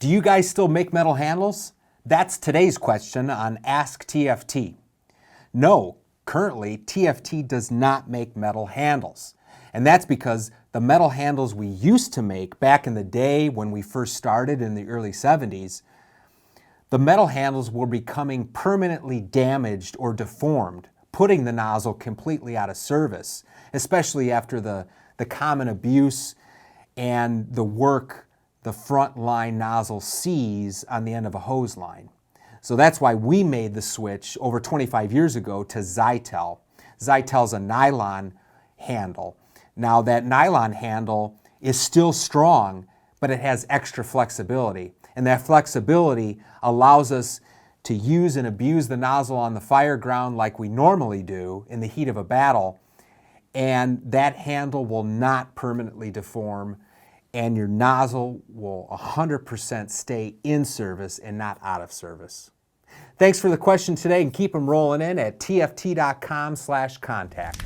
Do you guys still make metal handles? That's today's question on Ask TFT. No, currently TFT does not make metal handles. And that's because the metal handles we used to make back in the day when we first started in the early 70s, the metal handles were becoming permanently damaged or deformed, putting the nozzle completely out of service, especially after the common abuse and the work the front line nozzle sees on the end of a hose line. So that's why we made the switch over 25 years ago to Zytel. Zytel's a nylon handle. Now that nylon handle is still strong, but it has extra flexibility. And that flexibility allows us to use and abuse the nozzle on the fire ground like we normally do in the heat of a battle. And that handle will not permanently deform, and your nozzle will 100% stay in service and not out of service. Thanks for the question today, and keep them rolling in at tft.com/contact.